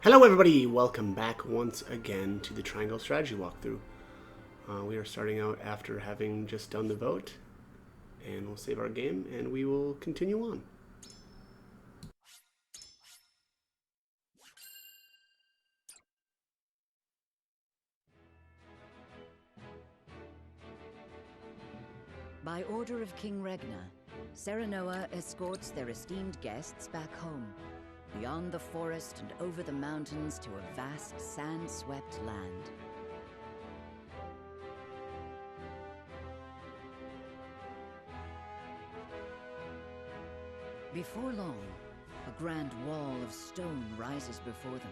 Hello everybody, welcome back once again to the Triangle Strategy Walkthrough. We are starting out after having just done the vote, and we'll save our game and we will continue on. By order of King Regna, Serenoa escorts their esteemed guests back home, beyond the forest and over the mountains to a vast sand-swept land. Before long, a grand wall of stone rises before them.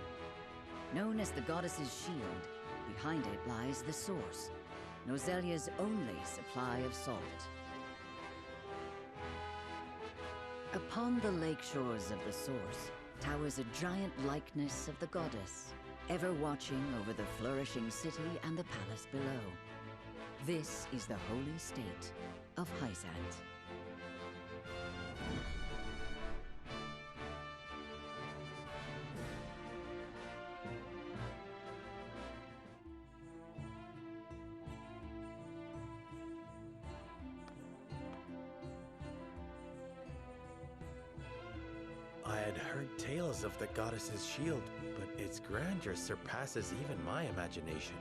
Known as the Goddess's Shield, behind it lies the source, Noselia's only supply of salt. Upon the lake shores of the source towers a giant likeness of the goddess, ever watching over the flourishing city and the palace below. This is the holy state of Hyzant. I had heard tales of the goddess's shield, but its grandeur surpasses even my imagination.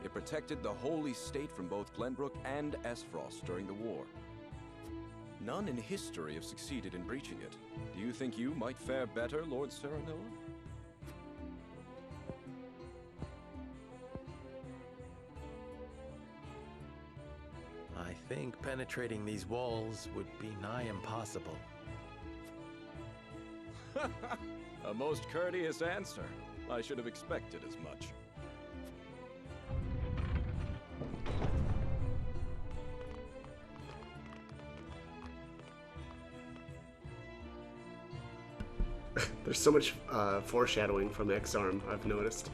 It protected the holy state from both Glenbrook and Esfrost during the war. None in history have succeeded in breaching it. Do you think you might fare better, Lord Serenoa? I think penetrating these walls would be nigh impossible. A most courteous answer. I should have expected as much. There's so much foreshadowing from X-Arm, I've noticed.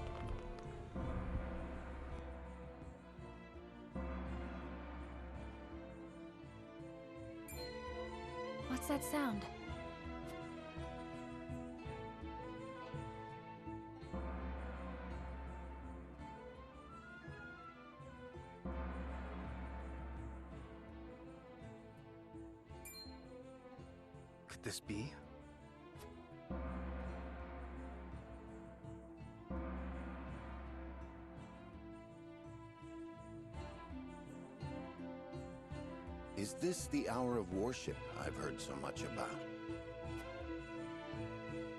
What's that sound? Could this be? Is this the hour of worship I've heard so much about?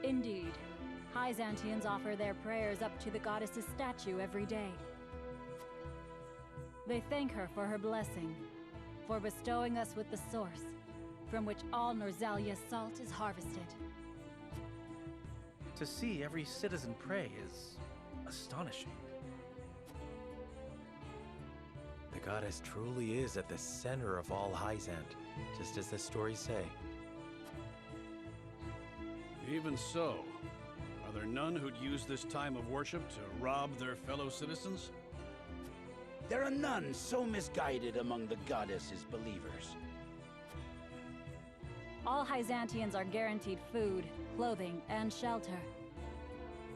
Indeed. Hyzantians offer their prayers up to the goddess's statue every day. They thank her for her blessing, for bestowing us with the source, from which all Norzalia's salt is harvested. To see every citizen pray is astonishing. The goddess truly is at the center of all Hyzant, just as the stories say. Even so, are there none who'd use this time of worship to rob their fellow citizens? There are none so misguided among the goddess's believers. All Hyzantians are guaranteed food, clothing, and shelter.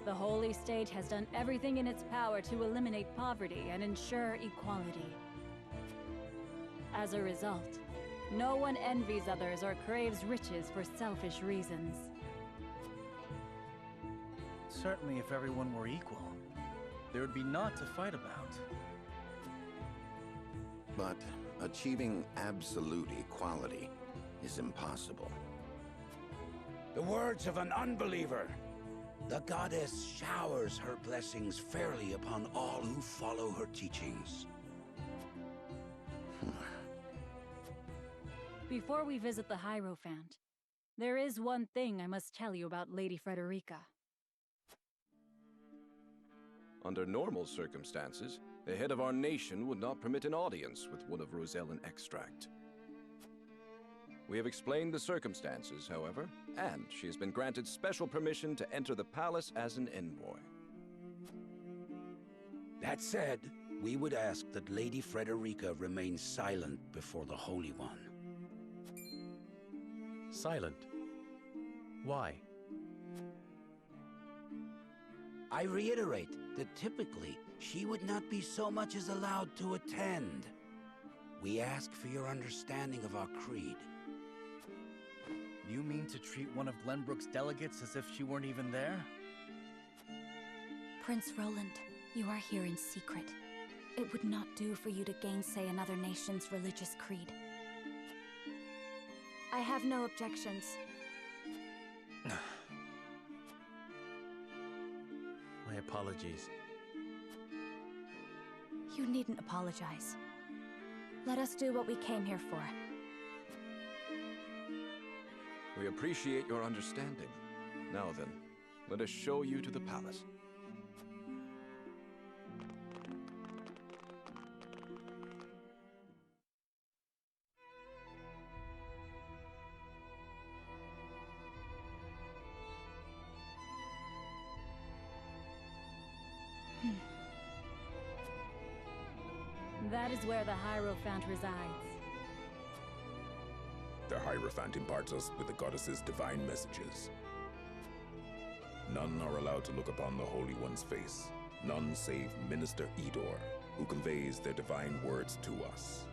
The Holy State has done everything in its power to eliminate poverty and ensure equality. As a result, no one envies others or craves riches for selfish reasons. Certainly if everyone were equal, there would be naught to fight about. But achieving absolute equality is impossible. The words of an unbeliever. The goddess showers her blessings fairly upon all who follow her teachings. Before we visit the Hierophant, there is one thing I must tell you about Lady Frederica. Under normal circumstances, the head of our nation would not permit an audience with one of Rosellan extract. We have explained the circumstances, however, and she has been granted special permission to enter the palace as an envoy. That said, we would ask that Lady Frederica remain silent before the Holy One. Silent? Why? I reiterate that typically she would not be so much as allowed to attend. We ask for your understanding of our creed. You mean to treat one of Glenbrook's delegates as if she weren't even there? Prince Roland, you are here in secret. It would not do for you to gainsay another nation's religious creed. I have no objections. My apologies. You needn't apologize. Let us do what we came here for. We appreciate your understanding. Now then, let us show you to the palace. That is where the Hierophant resides. The Hierophant imparts us with the goddess's divine messages. None are allowed to look upon the Holy One's face. None save Minister Edor, who conveys their divine words to us.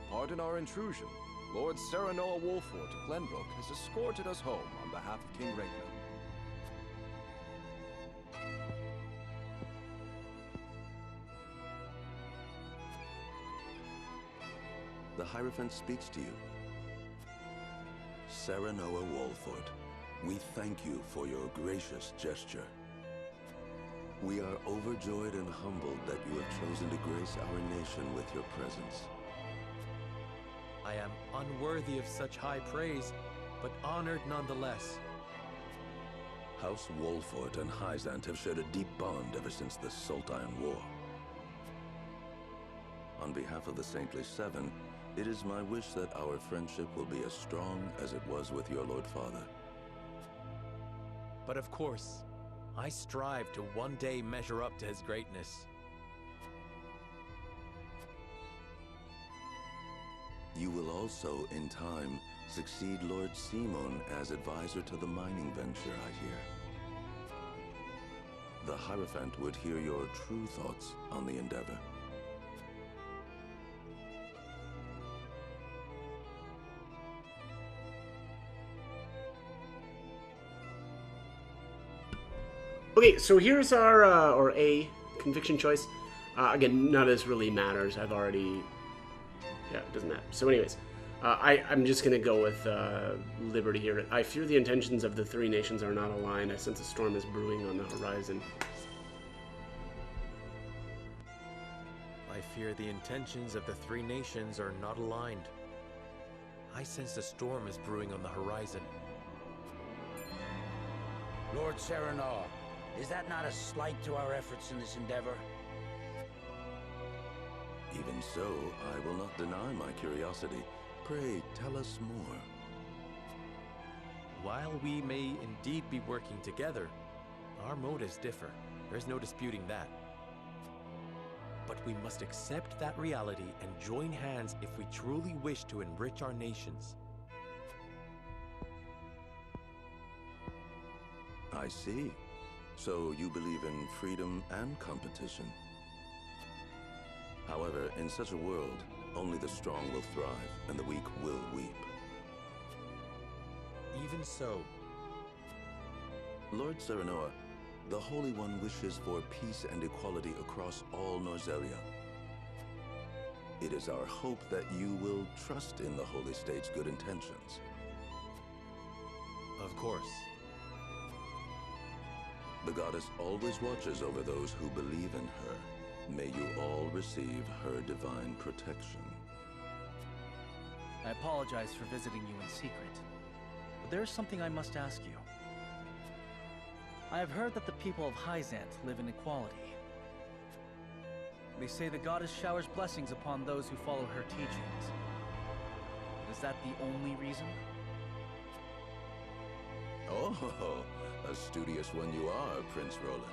Pardon our intrusion. Lord Serenoa Wolfort of Glenbrook has escorted us home on behalf of King Regna. The Hierophant speaks to you. Serenoa Wolfort, we thank you for your gracious gesture. We are overjoyed and humbled that you have chosen to grace our nation with your presence. I am unworthy of such high praise, but honored nonetheless. House Wolfort and Hyzant have shared a deep bond ever since the Sultan War. On behalf of the Saintly Seven, it is my wish that our friendship will be as strong as it was with your Lord Father. But of course, I strive to one day measure up to his greatness. You will also, in time, succeed Lord Simon as advisor to the mining venture, I hear. The Hierophant would hear your true thoughts on the endeavor. Okay, so here's our, or a conviction choice. Again, none of this really matters. I've already, yeah, it doesn't matter. So anyways, I'm just going to go with Liberty here. I fear the intentions of the three nations are not aligned. I sense a storm is brewing on the horizon. I fear the intentions of the three nations are not aligned. I sense a storm is brewing on the horizon. Lord Serenoa, is that not a slight to our efforts in this endeavor? Even so, I will not deny my curiosity. Pray, tell us more. While we may indeed be working together, our motives differ. There's no disputing that. But we must accept that reality and join hands if we truly wish to enrich our nations. I see. So you believe in freedom and competition. However, in such a world, only the strong will thrive and the weak will weep. Even so. Lord Serenoa, the Holy One wishes for peace and equality across all Norzelia. It is our hope that you will trust in the Holy State's good intentions. Of course. The goddess always watches over those who believe in her. May you all receive her divine protection. I apologize for visiting you in secret, but there is something I must ask you. I have heard that the people of Hyzant live in equality. They say the goddess showers blessings upon those who follow her teachings. Is that the only reason? Oh, a studious one you are, Prince Roland.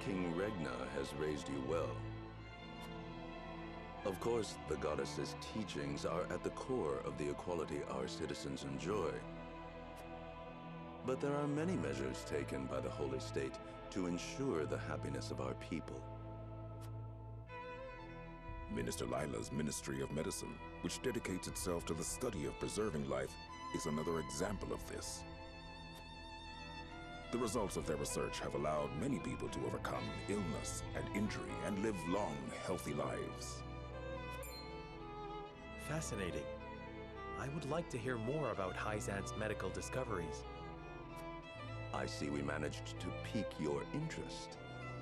King Regna has raised you well. Of course, the goddess's teachings are at the core of the equality our citizens enjoy. But there are many measures taken by the Holy State to ensure the happiness of our people. Minister Lila's Ministry of Medicine, which dedicates itself to the study of preserving life, is another example of this. The results of their research have allowed many people to overcome illness and injury and live long, healthy lives. Fascinating. I would like to hear more about Hyzant's medical discoveries. I see we managed to pique your interest.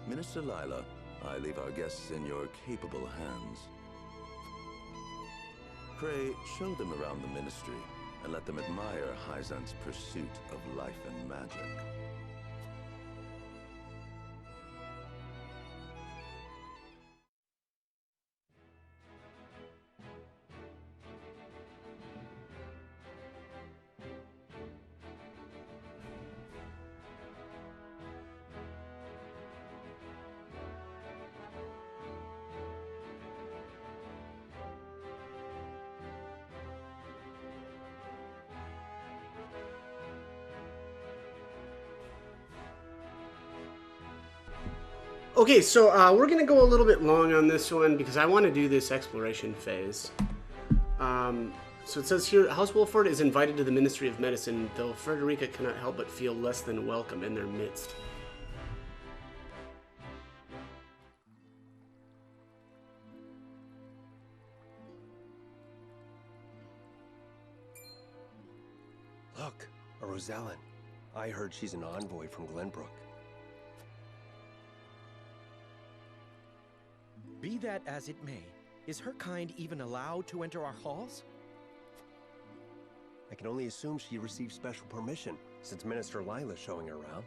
Minister Lila, I leave our guests in your capable hands. Pray, show them around the ministry and let them admire Hyzant's pursuit of life and magic. Okay, so we're going to go a little bit long on this one because I want to do this exploration phase. So it says here, House Wolford is invited to the Ministry of Medicine, though Frederica cannot help but feel less than welcome in their midst. Look, a Rosellan. I heard she's an envoy from Glenbrook. Be that as it may, is her kind even allowed to enter our halls? I can only assume she received special permission, since Minister Lila's showing her around.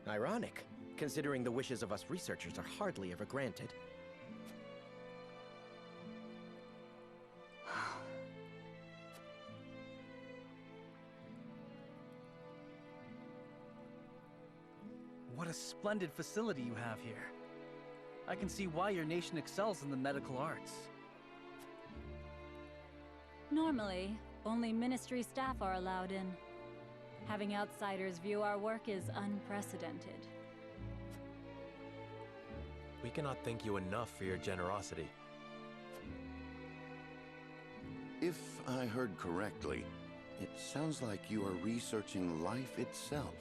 Ironic, considering the wishes of us researchers are hardly ever granted. What a splendid facility you have here. I can see why your nation excels in the medical arts. Normally, only ministry staff are allowed in. Having outsiders view our work is unprecedented. We cannot thank you enough for your generosity. If I heard correctly, it sounds like you are researching life itself.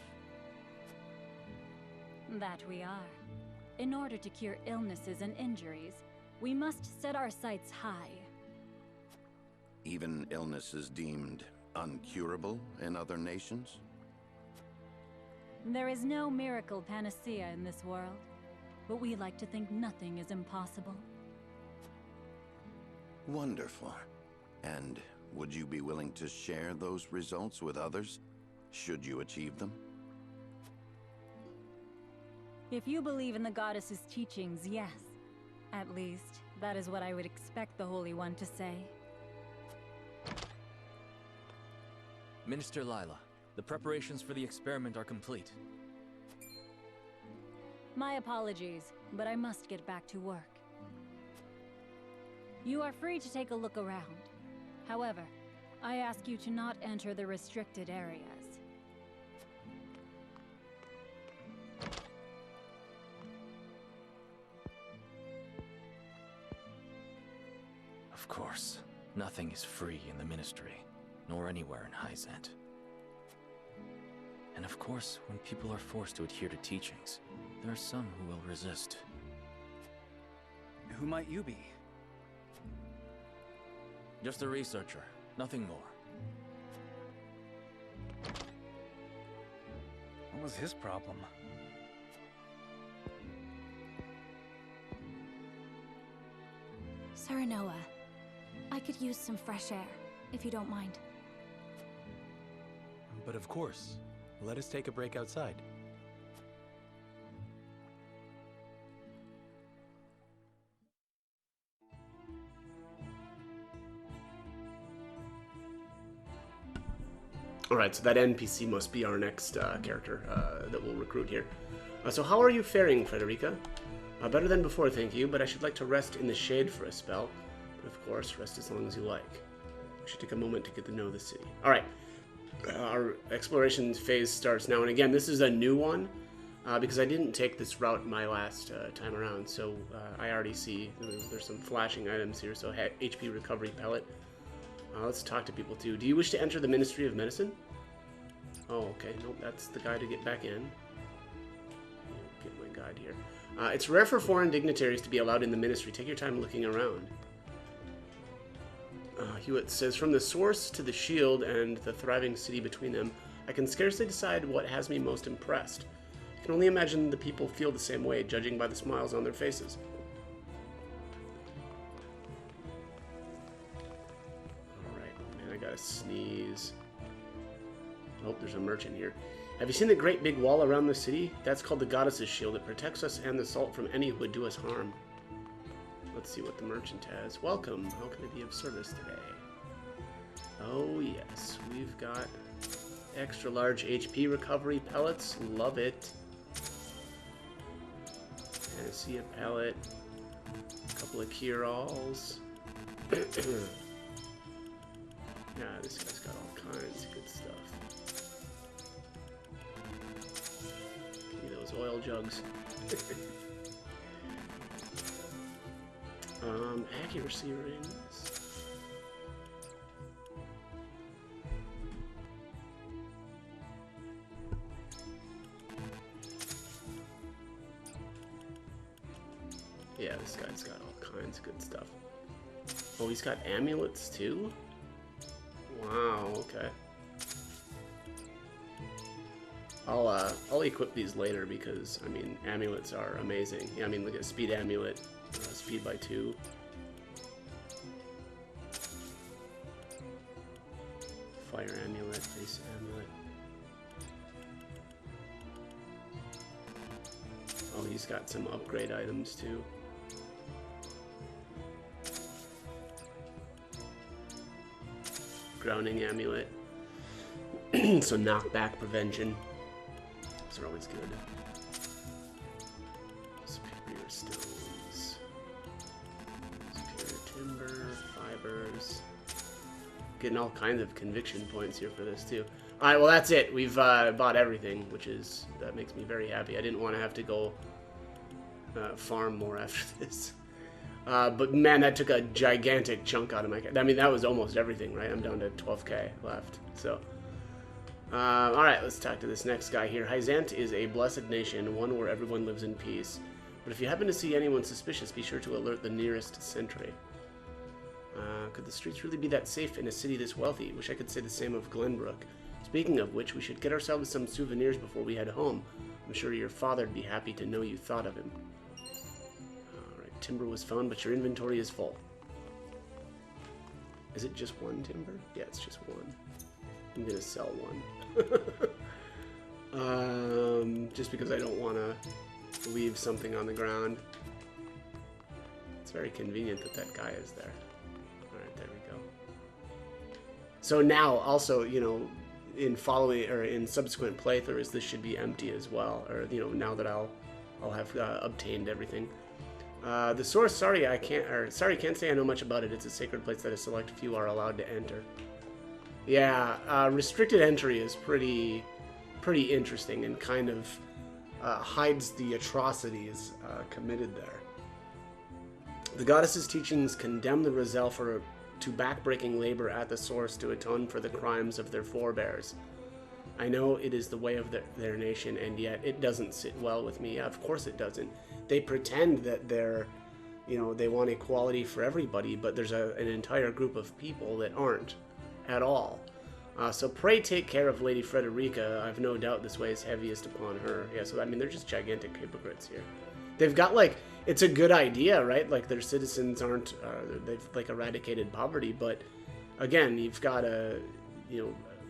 That we are. In order to cure illnesses and injuries, we must set our sights high. Even illnesses deemed uncurable in other nations? There is no miracle panacea in this world, but we like to think nothing is impossible. Wonderful. And would you be willing to share those results with others, should you achieve them? If you believe in the goddess's teachings, yes. At least, that is what I would expect the Holy One to say. Minister Lila, the preparations for the experiment are complete. My apologies, but I must get back to work. You are free to take a look around. However, I ask you to not enter the restricted areas. Of course, nothing is free in the Ministry, nor anywhere in Hyzant. And of course, when people are forced to adhere to teachings, there are some who will resist. Who might you be? Just a researcher, nothing more. What was his problem? Serenoa, I could use some fresh air, if you don't mind. But of course, let us take a break outside. Alright, so that NPC must be our next character that we'll recruit here. So how are you faring, Frederica? Better than before, thank you, but I should like to rest in the shade for a spell. But of course, rest as long as you like. We should take a moment to get to know the city. All right. Our exploration phase starts now. And again, this is a new one because I didn't take this route my last time around. So I already see there's some flashing items here. So HP recovery pellet. Let's talk to people too. Do you wish to enter the Ministry of Medicine? Oh, okay. Nope, that's the guy to get back in. Get my guide here. It's rare for foreign dignitaries to be allowed in the ministry. Take your time looking around. Hewitt says, from the source to the shield and the thriving city between them, I can scarcely decide what has me most impressed. I can only imagine the people feel the same way, judging by the smiles on their faces. Alright, man, I gotta sneeze. Oh, there's a merchant here. Have you seen the great big wall around the city? That's called the Goddess's Shield. It protects us and the salt from any who would do us harm. Let's see what the merchant has. Welcome. How can I be of service today? Oh, yes. We've got extra large HP recovery pellets. Love it. I see a pellet. A couple of cure-alls. Yeah, this guy's got all kinds of good stuff. Give me those oil jugs. Accuracy rings. Yeah, this guy's got all kinds of good stuff. Oh, he's got amulets too? Wow, okay. I'll equip these later because, I mean, amulets are amazing. Yeah, I mean, look at speed amulet. Speed by 2. Fire amulet, base amulet. Oh, he's got some upgrade items too. Grounding amulet. So knockback prevention. Those are always good. Superior stones. Superior timber, fibers. Getting all kinds of conviction points here for this too. Alright, well that's it. We've bought everything, that makes me very happy. I didn't want to have to go farm more after this. But man, that took a gigantic chunk out of my... I mean, that was almost everything, right? I'm down to 12k left, so... Alright, let's talk to this next guy here. Hyzant is a blessed nation, one where everyone lives in peace. But if you happen to see anyone suspicious, be sure to alert the nearest sentry. Could the streets really be that safe in a city this wealthy? Wish I could say the same of Glenbrook. Speaking of which, we should get ourselves some souvenirs before we head home. I'm sure your father'd be happy to know you thought of him. Alright, timber was found, but your inventory is full. Is it just one timber? Yeah, it's just one. I'm gonna sell one. Just because I don't want to leave something on the ground. It's very convenient that that guy is there. Alright, there we go. So now, also, you know, in subsequent playthroughs, this should be empty as well. Or, you know, now that I'll have obtained everything. The source, sorry, can't say I know much about it. It's a sacred place that a select few are allowed to enter. Yeah, restricted entry is pretty interesting and kind of hides the atrocities committed there. The goddess's teachings condemn the Roselle to backbreaking labor at the source to atone for the crimes of their forebears. I know it is the way of their nation, and yet it doesn't sit well with me. Yeah, of course it doesn't. They pretend that they want equality for everybody, but there's an entire group of people that aren't at all. So pray take care of Lady Frederica. I've no doubt this way is heaviest upon her. Yeah, so I mean, they're just gigantic hypocrites here. They've got, like, it's a good idea, right? Like, their citizens aren't, they've, like, eradicated poverty, but, again, you've got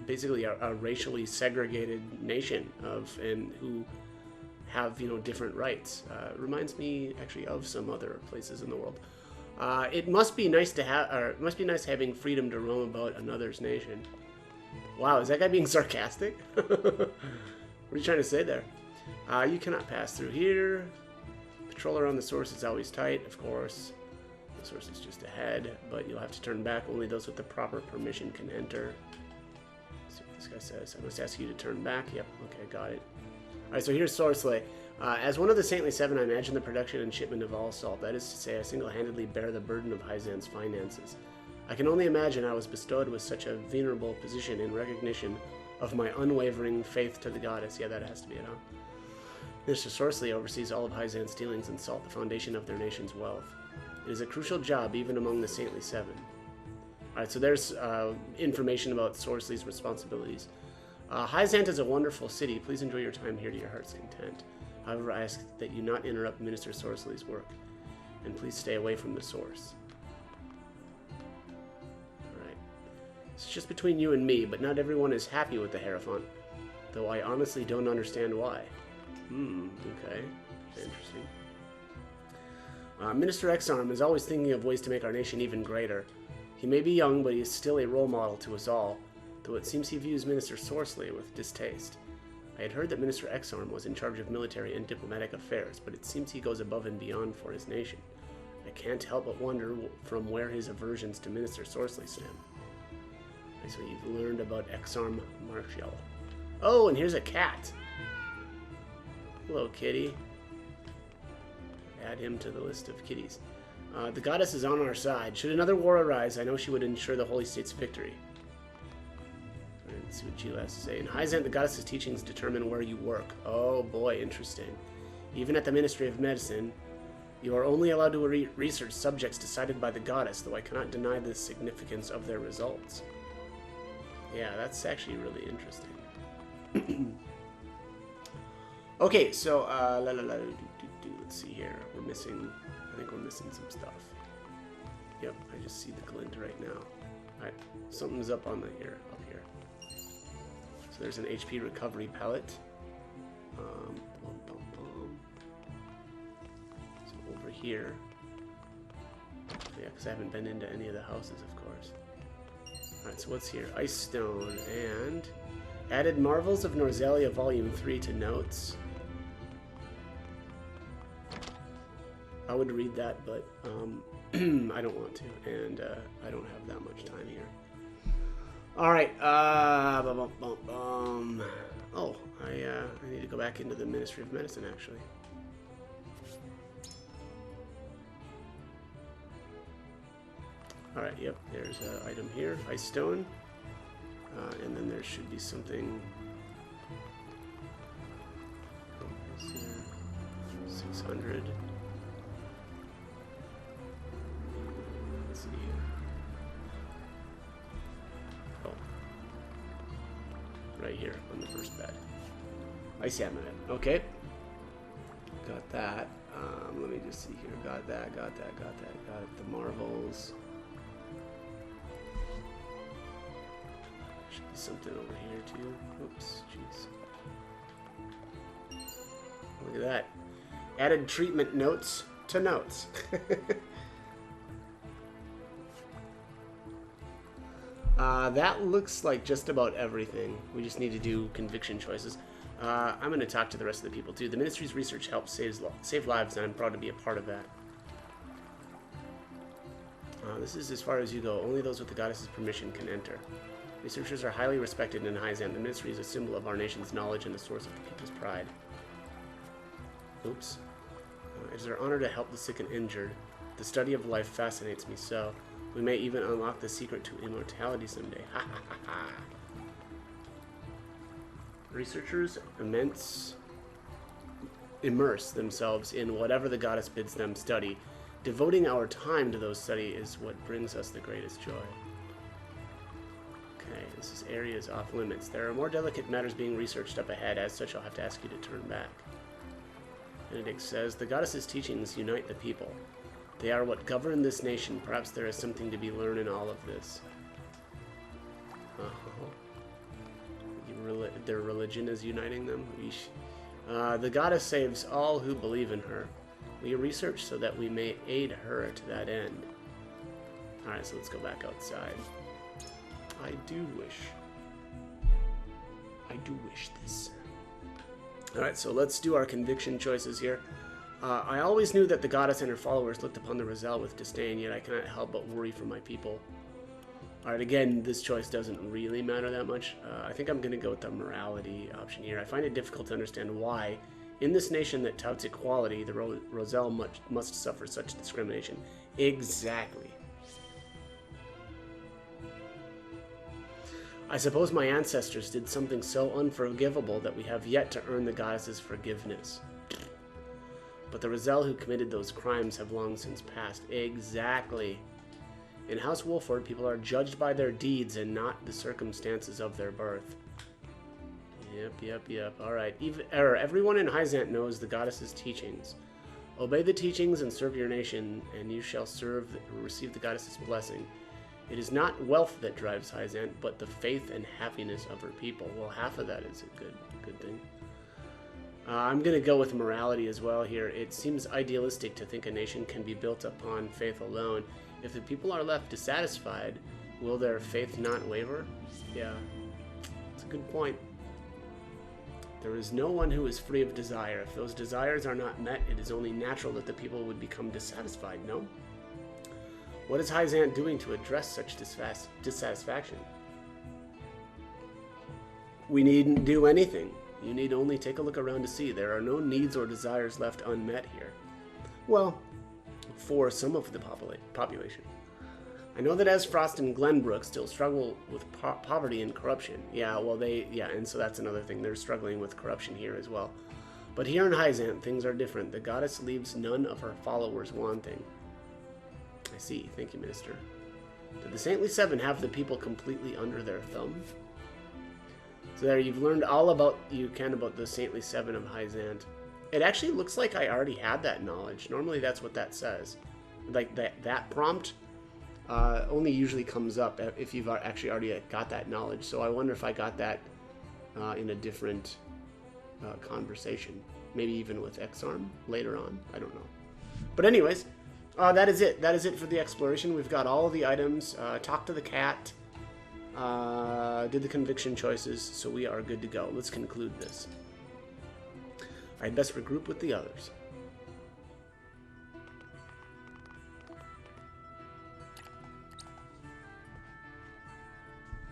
basically a racially segregated nation who have, different rights. Reminds me, actually, of some other places in the world. It must be nice it must be nice having freedom to roam about another's nation. Wow, is that guy being sarcastic? What are you trying to say there? You cannot pass through here. Patrol around the source is always tight, of course. source is just ahead, but you'll have to turn back. Only those with the proper permission can enter. Let's see what this guy says. I must ask you to turn back. Yep, okay, got it. Alright, so here's Sorsley. As one of the Saintly Seven, I imagine the production and shipment of all salt. That is to say, I single-handedly bear the burden of Hyzan's finances. I can only imagine I was bestowed with such a venerable position in recognition of my unwavering faith to the goddess. Yeah, that has to be it, huh? Mr. Sorsley oversees all of Hyzan's dealings in salt, the foundation of their nation's wealth. It is a crucial job, even among the Saintly Seven. Alright, so there's information about Sorsley's responsibilities. Hyzant is a wonderful city. Please enjoy your time here to your heart's content. However, I ask that you not interrupt Minister Sorsley's work, and please stay away from the source. Alright. It's just between you and me, but not everyone is happy with the Hierophant, though I honestly don't understand why. Okay. Interesting. Minister Exarm is always thinking of ways to make our nation even greater. He may be young, but he is still a role model to us all, though it seems he views Minister Sorsley with distaste. I had heard that Minister Exarm was in charge of military and diplomatic affairs, but it seems he goes above and beyond for his nation. I can't help but wonder from where his aversions to Minister Sorsley stem. So you've learned about Exarm Martial. Oh, and here's a cat! Hello, kitty. Add him to the list of kitties. The goddess is on our side. Should another war arise, I know she would ensure the Holy State's victory. Let's see what Jill has to say. In Hyzant, the goddess's teachings determine where you work. Oh boy, interesting. Even at the Ministry of Medicine, you are only allowed to research subjects decided by the goddess, though I cannot deny the significance of their results. Yeah, that's actually really interesting. Okay, so, let's see here. I think we're missing some stuff. Yep, I just see the glint right now. Alright, something's up on the up here. So there's an HP recovery pellet. So over here. Yeah, because I haven't been into any of the houses, of course. Alright, so what's here? Ice Stone and added Marvels of Norzelia Volume 3 to notes. I would read that, but I don't want to, and I don't have that much time here. Alright, oh, I need to go back into the Ministry of Medicine, actually. Alright, yep, there's an item here, Ice Stone, and then there should be something. Oh, 600. Right here on the first bed. Icy Amulet. Okay. Got that. Let me just see here. Got that. Got it. The Marvels. Should be something over here too. Oops. Jeez. Look at that. Added treatment notes to notes. That looks like just about everything. We just need to do conviction choices. I'm going to talk to the rest of the people too. The Ministry's research helps save lives, and I'm proud to be a part of that. This is as far as you go. Only those with the goddess's permission can enter. Researchers are highly respected in Hyzant. The Ministry is a symbol of our nation's knowledge and the source of the people's pride. Oops. It is our honor to help the sick and injured. The study of life fascinates me so. We may even unlock the secret to immortality someday. Ha ha ha ha. Researchers immerse themselves in whatever the goddess bids them study. Devoting our time to those studies is what brings us the greatest joy. Okay, this area is off limits. There are more delicate matters being researched up ahead. As such, I'll have to ask you to turn back. Benedict says, the goddess's teachings unite the people. They are what govern this nation. Perhaps there is something to be learned in all of this. Their religion is uniting them. The goddess saves all who believe in her. We research so that we may aid her to that end. Alright, so let's go back outside. I do wish this. Alright, so let's do our conviction choices here. I always knew that the goddess and her followers looked upon the Roselle with disdain, yet I cannot help but worry for my people. Alright, again, this choice doesn't really matter that much. I think I'm going to go with the morality option here. I find it difficult to understand why, in this nation that touts equality, the Roselle must suffer such discrimination. Exactly. I suppose my ancestors did something so unforgivable that we have yet to earn the goddess's forgiveness. But the Roselle who committed those crimes have long since passed. Exactly. In House Wolford, people are judged by their deeds and not the circumstances of their birth. Yep. Alright. Everyone in Hyzant knows the goddess's teachings. Obey the teachings and serve your nation, and you shall receive the goddess's blessing. It is not wealth that drives Hyzant, but the faith and happiness of her people. Well, half of that is a good thing. I'm going to go with morality as well here. It seems idealistic to think a nation can be built upon faith alone. If the people are left dissatisfied, will their faith not waver? Yeah, that's a good point. There is no one who is free of desire. If those desires are not met, it is only natural that the people would become dissatisfied, no? What is Hyzant doing to address such dissatisfaction? We needn't do anything. You need only take a look around to see. There are no needs or desires left unmet here. Well, for some of the population. I know that Esfrost and Glenbrook still struggle with poverty and corruption. Yeah, well, and so that's another thing. They're struggling with corruption here as well. But here in Hyzant, things are different. The goddess leaves none of her followers wanting. I see. Thank you, Minister. Did the Saintly Seven have the people completely under their thumb? So there, you've learned all about the Saintly Seven of Hyzant. It actually looks like I already had that knowledge. Normally that's what that says. Like that prompt only usually comes up if you've actually already got that knowledge. So I wonder if I got that in a different conversation. Maybe even with Exarm later on. I don't know. But anyways, that is it. That is it for the exploration. We've got all of the items. Talked to the cat. Did the conviction choices. So we are good to go. Let's conclude this. I'd best regroup with the others.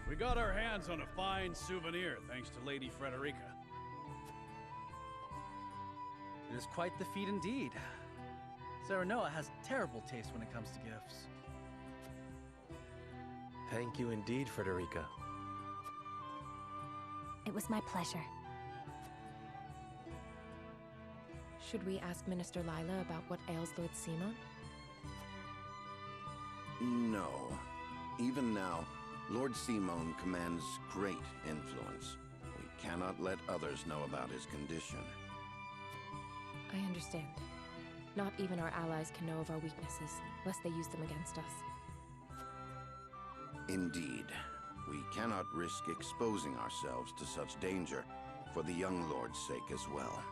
We got our hands on a fine souvenir, thanks to Lady Frederica. It is quite the feat indeed. Serenoa has terrible taste when it comes to gifts. Thank you indeed, Frederica. It was my pleasure. Should we ask Minister Lila about what ails Lord Simon? No. Even now, Lord Simon commands great influence. We cannot let others know about his condition. I understand. Not even our allies can know of our weaknesses, lest they use them against us. Indeed. We cannot risk exposing ourselves to such danger, for the young lord's sake as well.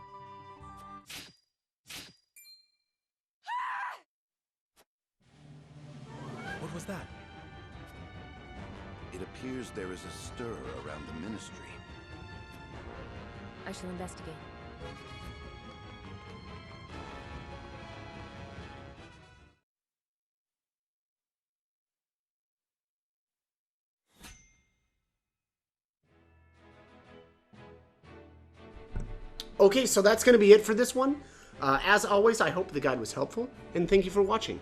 What was that? It appears there is a stir around the ministry. I shall investigate. Okay, so that's going to be it for this one. As always, I hope the guide was helpful, and thank you for watching.